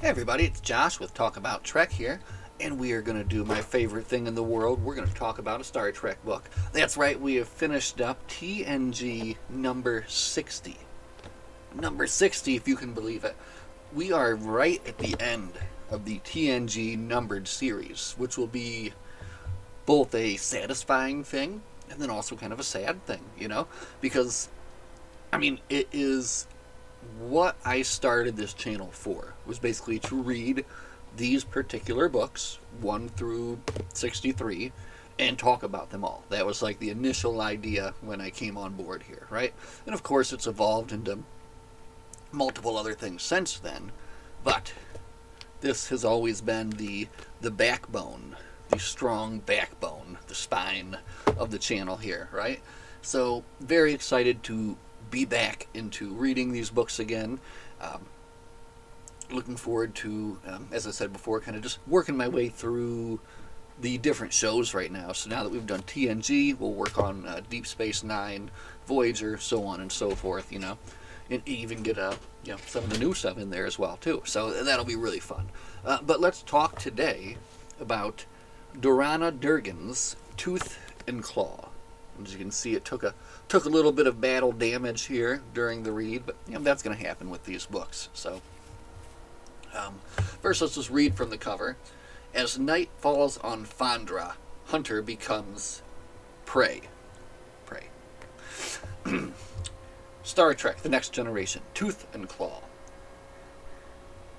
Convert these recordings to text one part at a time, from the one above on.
Hey everybody, it's Josh with Talk About Trek here, and we are going to do my favorite thing in the world. We're going to talk about a Star Trek book. That's right, we have finished up TNG number 60. Number 60, if you can believe it. We are right at the end of the TNG numbered series, which will be both a satisfying thing and then also kind of a sad thing, Because, it is what I started this channel for, was basically to read these particular books, 1 through 63, and talk about them all. That was like the initial idea when I came on board here, right? And of course it's evolved into multiple other things since then, but this has always been the backbone, the strong backbone, the spine of the channel here, right? So very excited to be back into reading these books again. Looking forward to, as I said before, kind of just working my way through the different shows right now. So now that we've done TNG, we'll work on Deep Space Nine, Voyager, so on and so forth, and even get some of the new stuff in there as well too. So that'll be really fun. But let's talk today about Dorana Durgan's Tooth and Claw. As you can see, it took a little bit of battle damage here during the read, but that's going to happen with these books. So first, let's just read from the cover. As night falls on Fandra, Hunter becomes prey. Star Trek: The Next Generation, Tooth and Claw.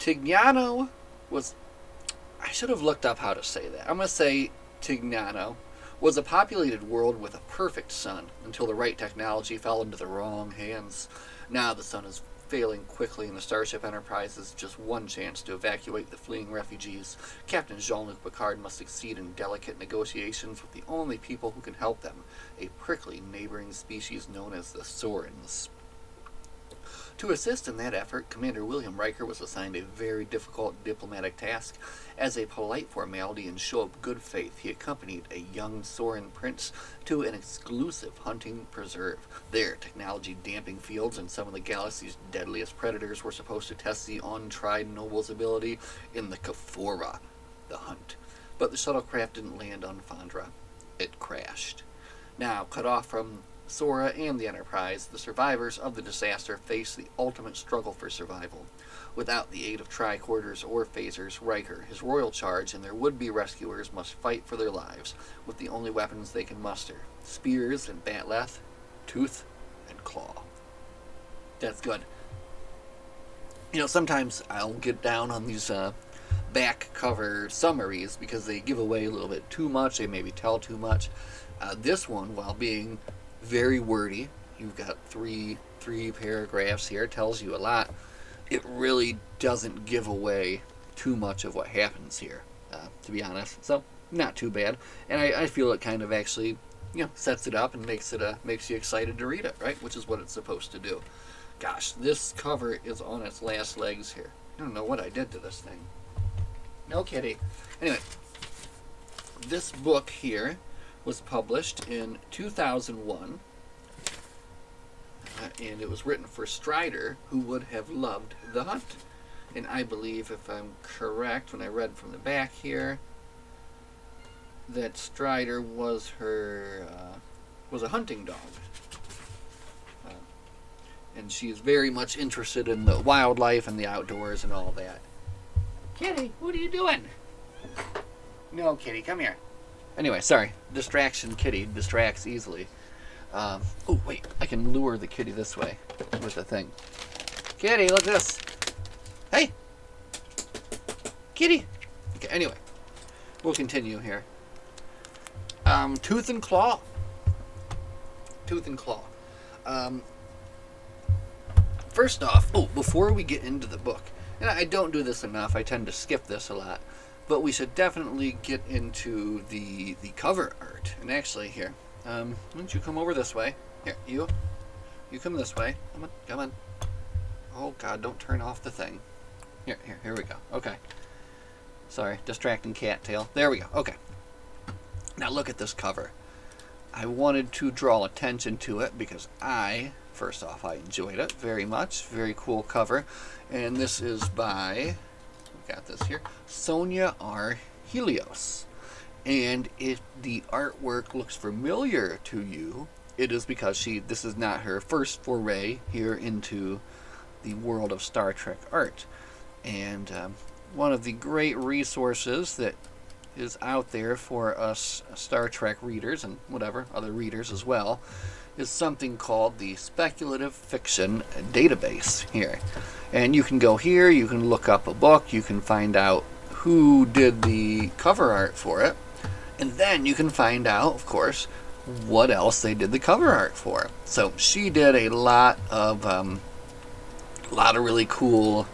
Tignano was... I should have looked up how to say that. I'm going to say Tignano was a populated world with a perfect sun until the right technology fell into the wrong hands. Now the sun is failing quickly and the Starship Enterprise has just one chance to evacuate the fleeing refugees. Captain Jean-Luc Picard must succeed in delicate negotiations with the only people who can help them, a prickly neighboring species known as the Sorens. To assist in that effort, Commander William Riker was assigned a very difficult diplomatic task. As a polite formality and show of good faith, he accompanied a young Soren prince to an exclusive hunting preserve. There, technology-damping fields and some of the galaxy's deadliest predators were supposed to test the untried noble's ability in the Kafora, the hunt. But the shuttlecraft didn't land on Fandra. It crashed. Now, cut off from Sora and the Enterprise, the survivors of the disaster face the ultimate struggle for survival. Without the aid of tricorders or phasers, Riker, his royal charge, and their would-be rescuers must fight for their lives with the only weapons they can muster: spears and batleth, tooth and claw. That's good. Sometimes I'll get down on these back cover summaries because they give away a little bit too much, they maybe tell too much. This one, while being very wordy, you've got three paragraphs here, tells you a lot. It really doesn't give away too much of what happens here, to be honest. So not too bad, and I feel it kind of actually sets it up and makes you excited to read it, right? Which is what it's supposed to do. Gosh, this cover is on its last legs here. I don't know what I did to this thing. No kitty. Anyway, this book here was published in 2001, and it was written for Strider, who would have loved The Hunt. And I believe, if I'm correct, when I read from the back here, that Strider was was a hunting dog, and she is very much interested in the wildlife and the outdoors and all that. Kitty, what are you doing? No, Kitty, come here. Anyway, sorry. Distraction kitty distracts easily. Oh, wait. I can lure the kitty this way with the thing. Kitty, look at this. Hey! Kitty! Okay, anyway. We'll continue here. Tooth and Claw. Tooth and Claw. First off, before we get into the book, and I don't do this enough, I tend to skip this a lot, but we should definitely get into the cover art. And actually, here, why don't you come over this way? Here, you come this way. Come on. Oh God, don't turn off the thing. Here we go. Okay. Sorry, distracting cattail. There we go. Okay. Now look at this cover. I wanted to draw attention to it because first off, I enjoyed it very much. Very cool cover. And this is by, got this here. Sonia R. Helios. And if the artwork looks familiar to you, it is because this is not her first foray here into the world of Star Trek art. And one of the great resources that is out there for us Star Trek readers and whatever, other readers as well, is something called the Speculative Fiction Database here. And you can go here, you can look up a book, you can find out who did the cover art for it, and then you can find out, of course, what else they did the cover art for. So she did a lot of really cool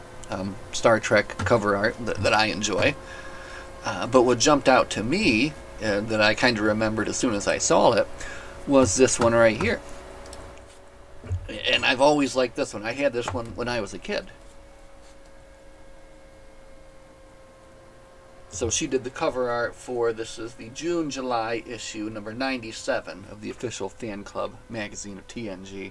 Star Trek cover art that I enjoy. But what jumped out to me, that I kind of remembered as soon as I saw it, was this one right here. And I've always liked this one. I had this one when I was a kid. So she did the cover art for, this is the June-July issue, number 97 of the official fan club magazine of TNG.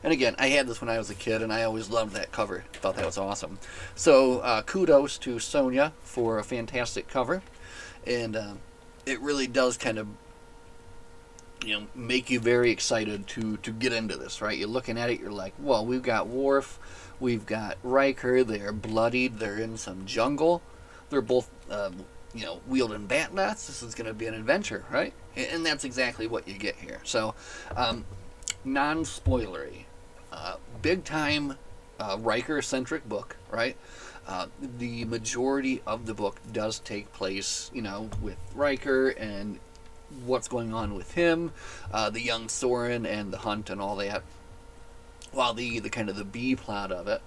And again, I had this when I was a kid, and I always loved that cover. Thought that was awesome. So kudos to Sonia for a fantastic cover. And it really does kind of, make you very excited to get into this, right? You're looking at it, you're like, well, we've got Worf, we've got Riker, they're bloodied, they're in some jungle. They're both, wielding batleths. This is going to be an adventure, right? And that's exactly what you get here. So, non-spoilery. Big-time Riker-centric book, right? The majority of the book does take place, with Riker and what's going on with him, the young Soren and the hunt and all that. While the kind of the B plot of it,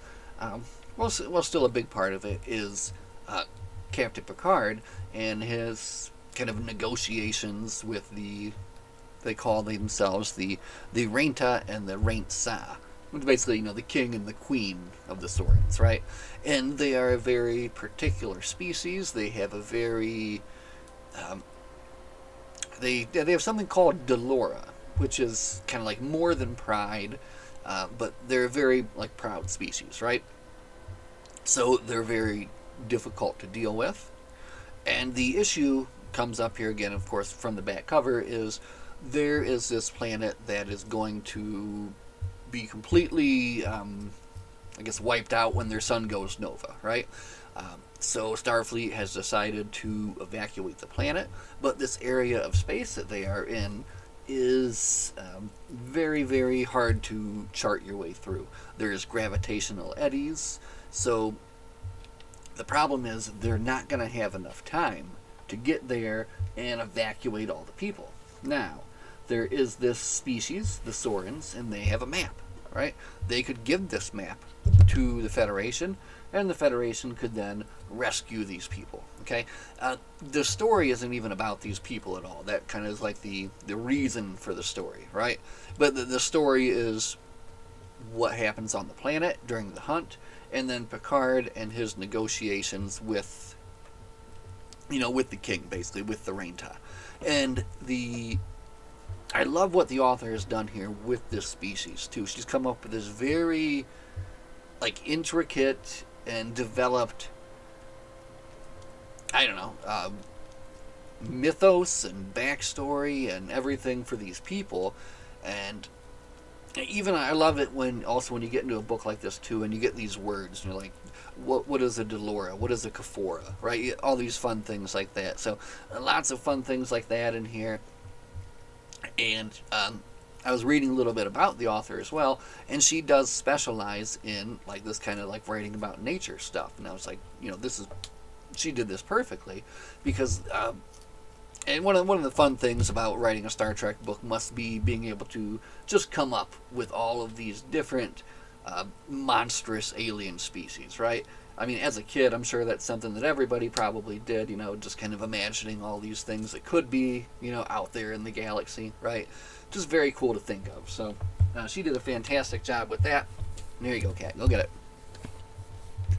still a big part of it is Captain Picard and his kind of negotiations with they call themselves the Renta and the Rentsa, which basically, the king and the queen of the Sorens, right? And they are a very particular species. They have a very they have something called Delora, which is kind of like more than pride, but they're a very proud species, right? So they're very difficult to deal with. And the issue comes up here again, of course, from the back cover, is there is this planet that is going to be completely, wiped out when their sun goes nova, right? So Starfleet has decided to evacuate the planet, but this area of space that they are in is very, very hard to chart your way through. There's gravitational eddies, so the problem is they're not going to have enough time to get there and evacuate all the people. Now, there is this species, the Sorens, and they have a map, right? They could give this map to the Federation, and the Federation could then rescue these people, okay? The story isn't even about these people at all. That kind of is like the reason for the story, right? But the story is what happens on the planet during the hunt, and then Picard and his negotiations with, with the king, basically, with the Renta. And I love what the author has done here with this species, too. She's come up with this very, intricate and developed, mythos and backstory and everything for these people. And even I love it when you get into a book like this too, and you get these words, and you're like, what is a Delora? What is a Kaphora? Right? All these fun things like that. So lots of fun things like that in here. And I was reading a little bit about the author as well, and she does specialize in this kind of writing about nature stuff. And I was like, she did this perfectly, because and one of the fun things about writing a Star Trek book must be being able to just come up with all of these different monstrous alien species, right? I mean, as a kid, I'm sure that's something that everybody probably did, just kind of imagining all these things that could be, out there in the galaxy, right? Just very cool to think of. So she did a fantastic job with that. There you go, Kat. Go get it.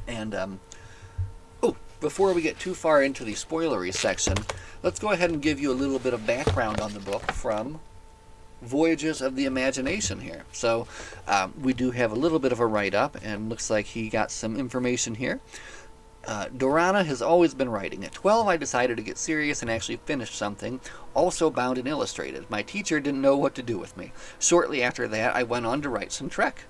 And, before we get too far into the spoilery section, let's go ahead and give you a little bit of background on the book from Voyages of the Imagination here. So we do have a little bit of a write-up, and looks like he got some information here. Dorana has always been writing. At 12, I decided to get serious and actually finish something, also bound and illustrated. My teacher didn't know what to do with me. Shortly after that, I went on to write some Trek.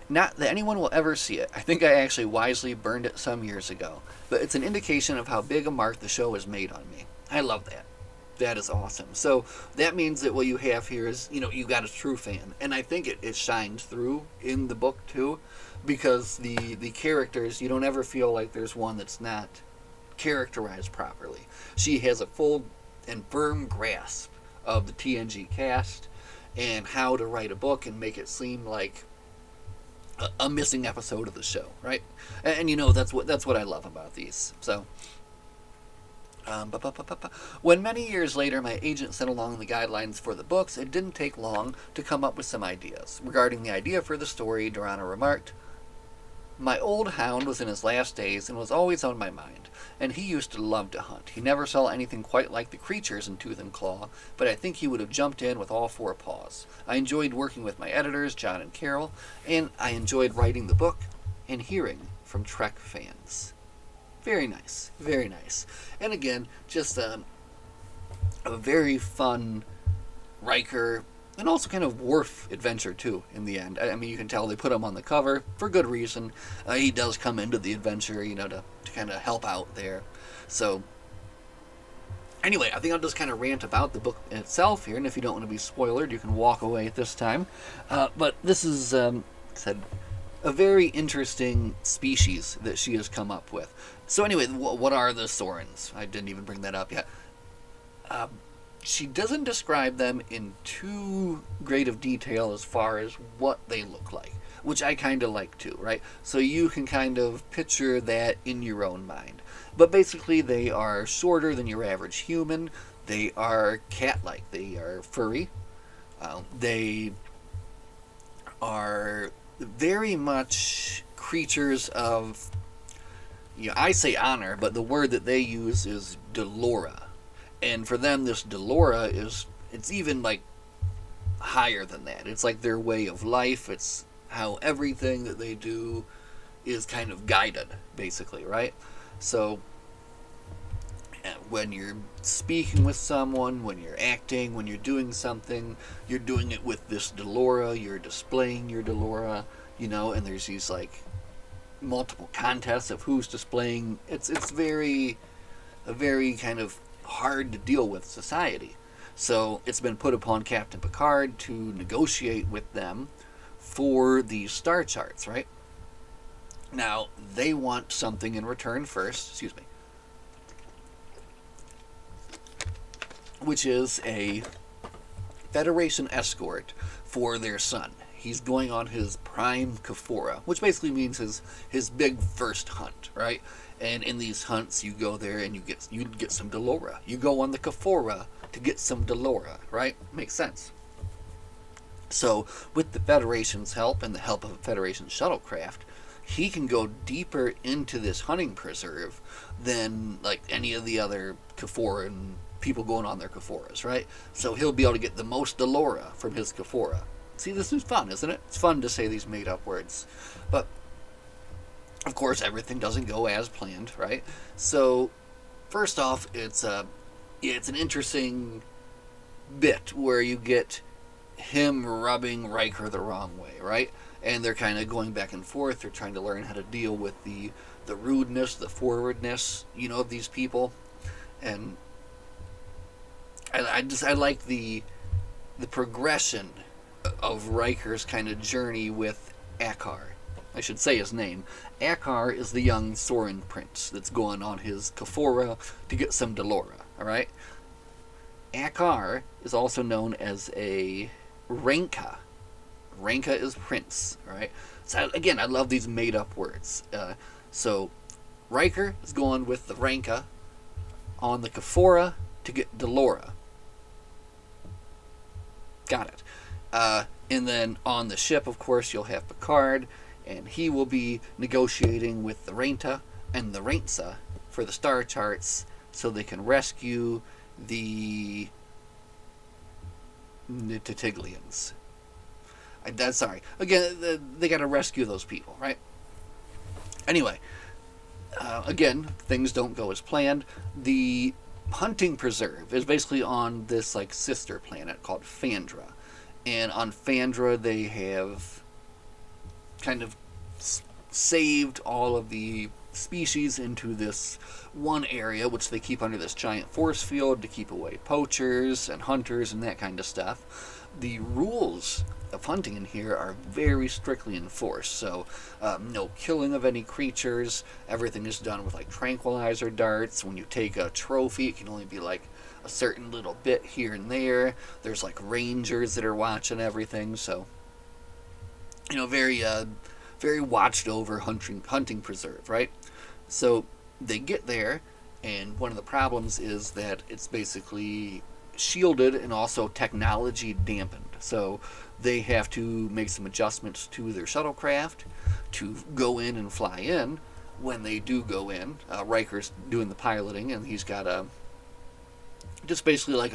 Not that anyone will ever see it. I think I actually wisely burned it some years ago. But it's an indication of how big a mark the show has made on me. I love that. That is awesome. So that means that what you have here is, you got a true fan. And I think it shines through in the book too, because the characters, you don't ever feel like there's one that's not characterized properly. She has a full and firm grasp of the TNG cast and how to write a book and make it seem like a missing episode of the show, right? And that's what I love about these. So when many years later my agent sent along the guidelines for the books, it didn't take long to come up with some ideas. Regarding the idea for the story, Dorana remarked, "My old hound was in his last days and was always on my mind, and he used to love to hunt. He never saw anything quite like the creatures in Tooth and Claw, but I think he would have jumped in with all four paws. I enjoyed working with my editors, John and Carol, and I enjoyed writing the book and hearing from Trek fans." Very nice, very nice. And again, just a very fun Riker and also kind of Worf adventure too in the end. I mean, you can tell they put him on the cover for good reason. He does come into the adventure, to kind of help out there. So anyway, I think I'll just kind of rant about the book itself here, and if you don't want to be spoiled, you can walk away at this time. But this is, said, a very interesting species that she has come up with. So anyway, what are the Sorens? I didn't even bring that up yet. She doesn't describe them in too great of detail as far as what they look like, which I kind of like too, right? So you can kind of picture that in your own mind. But basically, they are shorter than your average human. They are cat-like. They are furry. They are very much creatures of, I say honor, but the word that they use is Delora. And for them, this Delora it's even like higher than that. It's like their way of life. It's how everything that they do is kind of guided, basically, right? So when you're speaking with someone, when you're acting, when you're doing something, you're doing it with this Delora, you're displaying your Delora, and there's these like multiple contests of who's displaying. It's a very kind of hard to deal with society. So it's been put upon Captain Picard to negotiate with them for these star charts, right? Now, they want something in return first, which is a Federation escort for their son. He's going on his prime Kafora, which basically means his big first hunt, right? And in these hunts, you go there and you get some Delora. You go on the Kafora to get some Delora, right? Makes sense. So with the Federation's help and the help of a Federation shuttlecraft, he can go deeper into this hunting preserve than like any of the other Kaforan people going on their Kaforas, right? So he'll be able to get the most Delora from his Kafora. See, this is fun, isn't it? It's fun to say these made-up words. But, of course, everything doesn't go as planned, right? So, first off, it's an interesting bit where you get him rubbing Riker the wrong way, right? And they're kind of going back and forth. They're trying to learn how to deal with the rudeness, the forwardness, of these people. And I like the progression of Riker's kind of journey with Akar. I should say his name. Akar is the young Soren prince that's going on his Kafora to get some Delora, alright? Akar is also known as a Renka. Renka is prince, alright? So again, I love these made-up words. So Riker is going with the Renka on the Kafora to get Delora. Got it. And then on the ship, of course, you'll have Picard, and he will be negotiating with the Renta and the Rentsa for the star charts so they can rescue the Titiglians. Sorry. Again, they got to rescue those people, right? Anyway, Again, things don't go as planned. The hunting preserve is basically on this like sister planet called Phandra, and on Phandra they have kind of saved all of the species into this one area, which they keep under this giant force field to keep away poachers and hunters and that kind of stuff. The rules of hunting in here are very strictly enforced, so no killing of any creatures. Everything is done with like tranquilizer darts. When you take a trophy, it can only be like a certain little bit here and there. There's like rangers that are watching everything, so very watched over hunting preserve, right? So they get there, and one of the problems is that it's basically shielded and also technology dampened. So they have to make some adjustments to their shuttlecraft to go in and fly in. When they do go in, Riker's doing the piloting, and he's got just basically like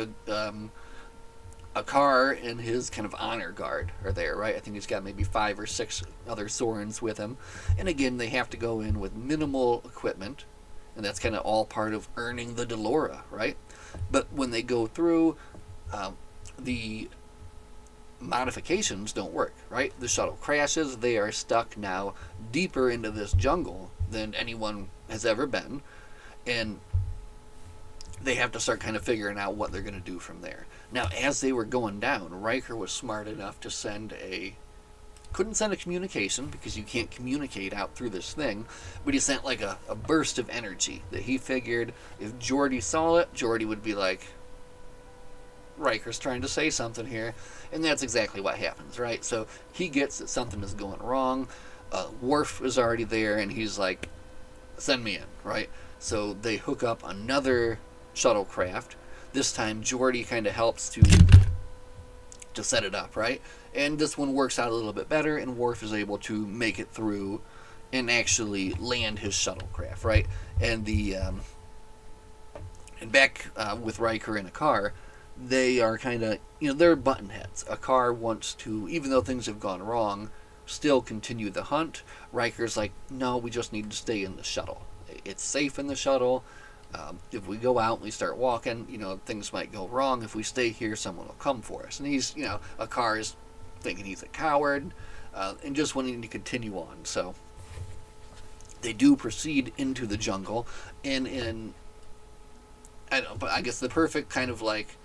a car and his kind of honor guard are there, right? I think he's got maybe 5 or 6 other Sorens with him. And again, they have to go in with minimal equipment, and that's kind of all part of earning the Delora, right? But when they go through, the modifications don't work, right? The shuttle crashes. They are stuck now deeper into this jungle than anyone has ever been, and they have to start kind of figuring out what they're going to do from there. Now, as they were going down, Riker was smart enough to couldn't send a communication because you can't communicate out through this thing, but he sent like a burst of energy that he figured if Geordi saw it, Geordi would be like, Riker's trying to say something here, and that's exactly what happens, right? So he gets that something is going wrong. Worf is already there, and he's like, send me in, right? So they hook up another shuttlecraft. This time Geordi kind of helps to set it up, right? And this one works out a little bit better, and Worf is able to make it through and actually land his shuttlecraft, right? And and back with Riker in a car, they are kind of, they're button heads. A car wants to, even though things have gone wrong, still continue the hunt. Riker's like, no, we just need to stay in the shuttle. It's safe in the shuttle. If we go out and we start walking, things might go wrong. If we stay here, someone will come for us. And he's, a car is thinking he's a coward and just wanting to continue on. So they do proceed into the jungle, and I don't know, but I guess the perfect kind of like,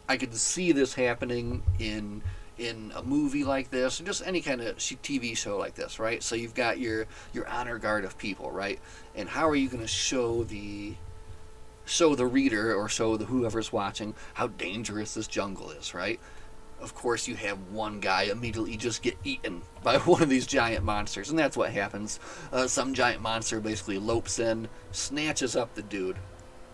I could see this happening in a movie like this, or just any kind of TV show like this, right? So you've got your honor guard of people, right? And how are you going to show the reader or show the whoever's watching how dangerous this jungle is, right? Of course, you have one guy immediately just get eaten by one of these giant monsters, and that's what happens. Some giant monster basically lopes in, snatches up the dude,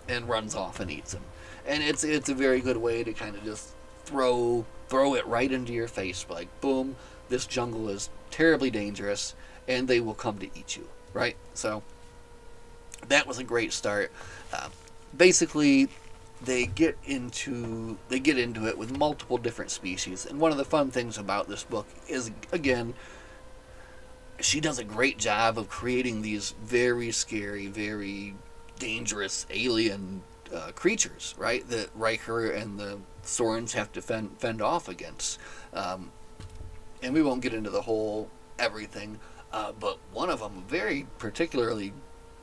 and runs off and eats him. And it's a very good way to kind of just throw it right into your face, like, boom, this jungle is terribly dangerous, and they will come to eat you, right? So that was a great start. Basically, they get into it with multiple different species, and one of the fun things about this book is, again, she does a great job of creating these very scary, very dangerous alien creatures, right? That Riker and the Sorens have to fend off against. And we won't get into the whole everything, but one of them, a very particularly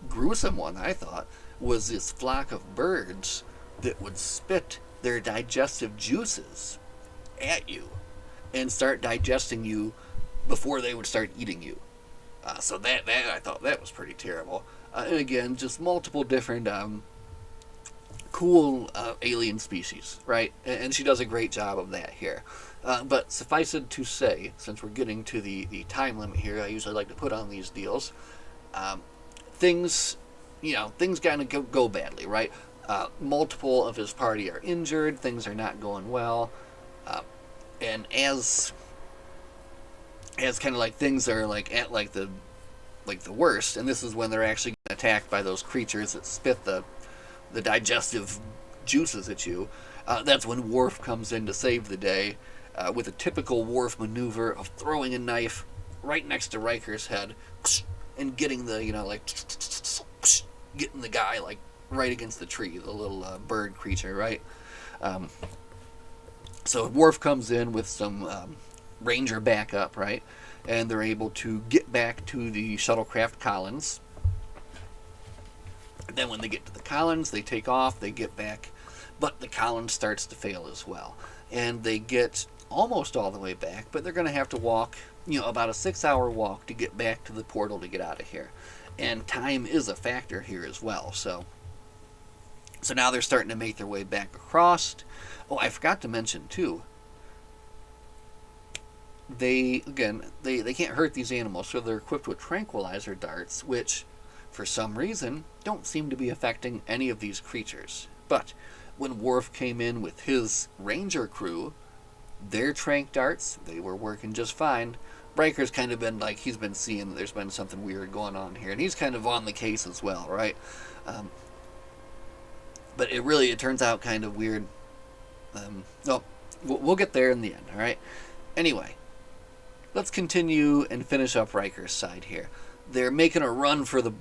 gruesome one, I thought, was this flock of birds that would spit their digestive juices at you and start digesting you before they would start eating you. So that I thought that was pretty terrible. And again, just multiple different cool alien species, right? And she does a great job of that here. But suffice it to say, since we're getting to the time limit here, I usually like to put on these deals. Things kind of go badly, right? Multiple of his party are injured. Things are not going well. And as kind of like things are like at like the worst, and this is when they're actually attacked by those creatures that spit the digestive juices at you. That's when Worf comes in to save the day with a typical Worf maneuver of throwing a knife right next to Riker's head and getting the the guy like right against the tree, the little bird creature, right? Um, so Worf comes in with some Ranger backup, right? And they're able to get back to the shuttlecraft Collins. Then when they get to the Collins, they take off, they get back, but the Collins starts to fail as well. And they get almost all the way back, but they're going to have to walk, about a 6-hour walk to get back to the portal to get out of here. And time is a factor here as well. So now they're starting to make their way back across. Oh, I forgot to mention too. They can't hurt these animals, so they're equipped with tranquilizer darts, which for some reason don't seem to be affecting any of these creatures. But when Worf came in with his Ranger crew, their tranq darts, they were working just fine. Riker's kind of been like, he's been seeing that there's been something weird going on here, and he's kind of on the case as well, right? But it turns out kind of weird. We'll get there in the end, all right? Anyway, let's continue and finish up Riker's side here. They're making a run for the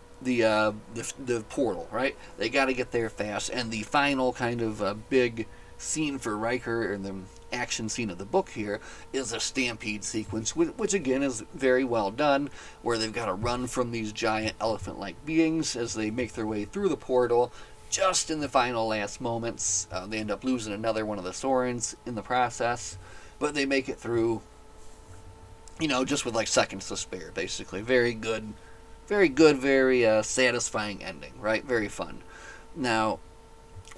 portal, right? They got to get there fast, and the final kind of big scene for Riker, and the action scene of the book here, is a stampede sequence, which again is very well done, where they've got to run from these giant elephant-like beings as they make their way through the portal. Just in the final last moments, they end up losing another one of the Sorens in the process, but they make it through, just with like seconds to spare, basically. Very good, very satisfying ending, right? Very fun. Now,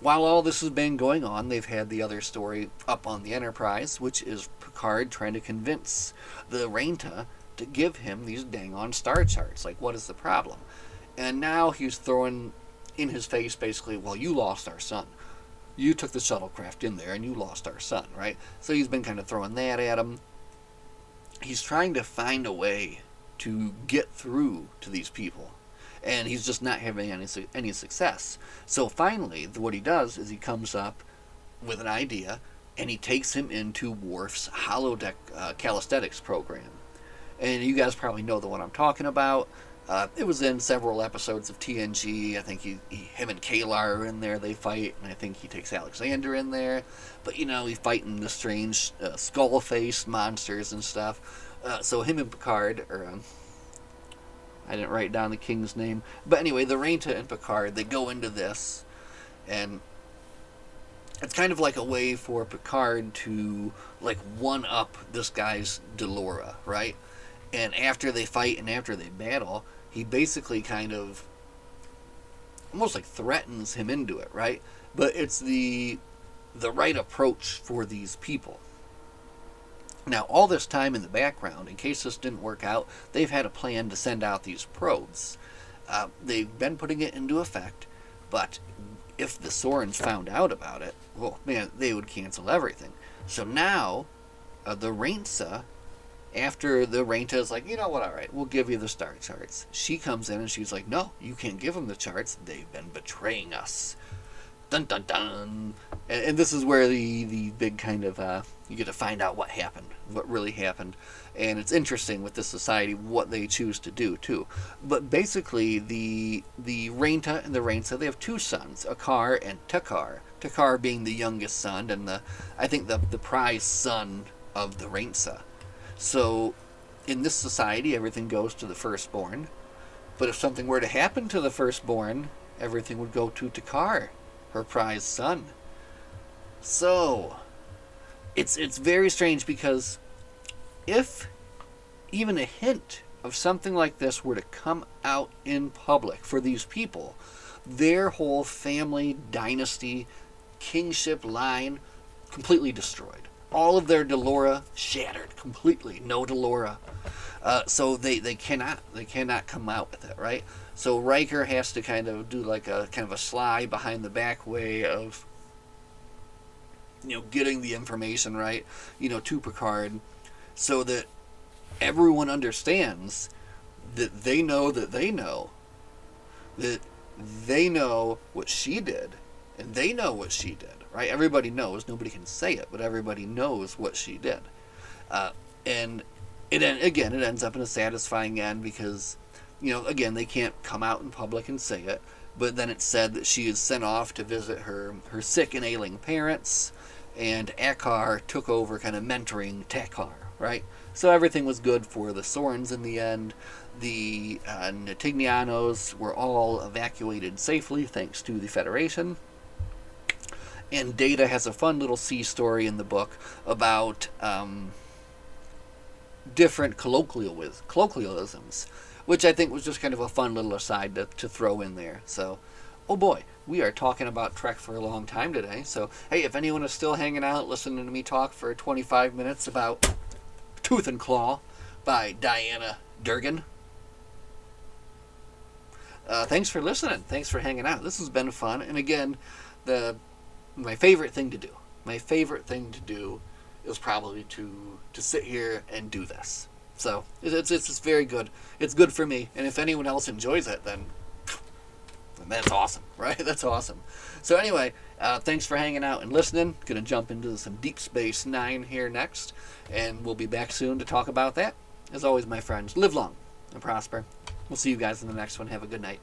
while all this has been going on, they've had the other story up on the Enterprise, which is Picard trying to convince the Renta to give him these dang-on star charts. Like, what is the problem? And now he's throwing in his face, basically, well, you lost our son. You took the shuttlecraft in there, and you lost our son, right? So he's been kind of throwing that at him. He's trying to find a way to get through to these people, and he's just not having any success. So finally, what he does is he comes up with an idea, and he takes him into Worf's holodeck calisthenics program. And you guys probably know the one I'm talking about. It was in several episodes of TNG. I think him and Kalar are in there. They fight, and I think he takes Alexander in there. But he's fighting the strange skull-faced monsters and stuff. So him and Picard, I didn't write down the king's name, but anyway, the Renta and Picard, they go into this, and it's kind of like a way for Picard to like one up this guy's Delora, right? And after they fight and after they battle, he basically kind of almost like threatens him into it, right? But it's the right approach for these people. Now, all this time in the background, in case this didn't work out, they've had a plan to send out these probes. They've been putting it into effect, but if the Sorens found out about it, well, man, they would cancel everything. So now, the Renta, after the Renta is like, you know what, all right, we'll give you the star charts. She comes in and she's like, no, you can't give them the charts. They've been betraying us. Dun dun dun. And this is where the big kind of, you get to find out what happened, what really happened. And it's interesting with this society what they choose to do, too. But basically, the Renta and the Renta, they have two sons, Akar and Takar. Takar being the youngest son, and I think the prize son of the Renta. So, in this society, everything goes to the firstborn. But if something were to happen to the firstborn, everything would go to Takar, her prize son. So, it's very strange, because if even a hint of something like this were to come out in public for these people, their whole family, dynasty, kingship line completely destroyed. All of their Delora shattered completely. No Delora. So they cannot come out with it, right? So Riker has to kind of do like a kind of a sly behind the back way of getting the information right, to Picard, so that everyone understands that they know that they know that they know what she did, and they know what she did, right? Everybody knows. Nobody can say it, but everybody knows what she did. And it ends up in a satisfying end, because, again, they can't come out in public and say it, but then it said that she is sent off to visit her sick and ailing parents, and Akar took over kind of mentoring Takar, right? So everything was good for the Sorens in the end. The Natignanians were all evacuated safely thanks to the Federation. And Data has a fun little sea story in the book about different colloquialisms, which I think was just kind of a fun little aside to throw in there. So, oh boy, we are talking about Trek for a long time today. So, hey, if anyone is still hanging out listening to me talk for 25 minutes about Tooth and Claw by Diana Durgan, thanks for listening. Thanks for hanging out. This has been fun. And again, my favorite thing to do is probably to sit here and do this. So it's very good. It's good for me. And if anyone else enjoys it, then that's awesome, right? That's awesome. So anyway, thanks for hanging out and listening. Gonna jump into some Deep Space Nine here next, and we'll be back soon to talk about that. As always, my friends, live long and prosper. We'll see you guys in the next one. Have a good night.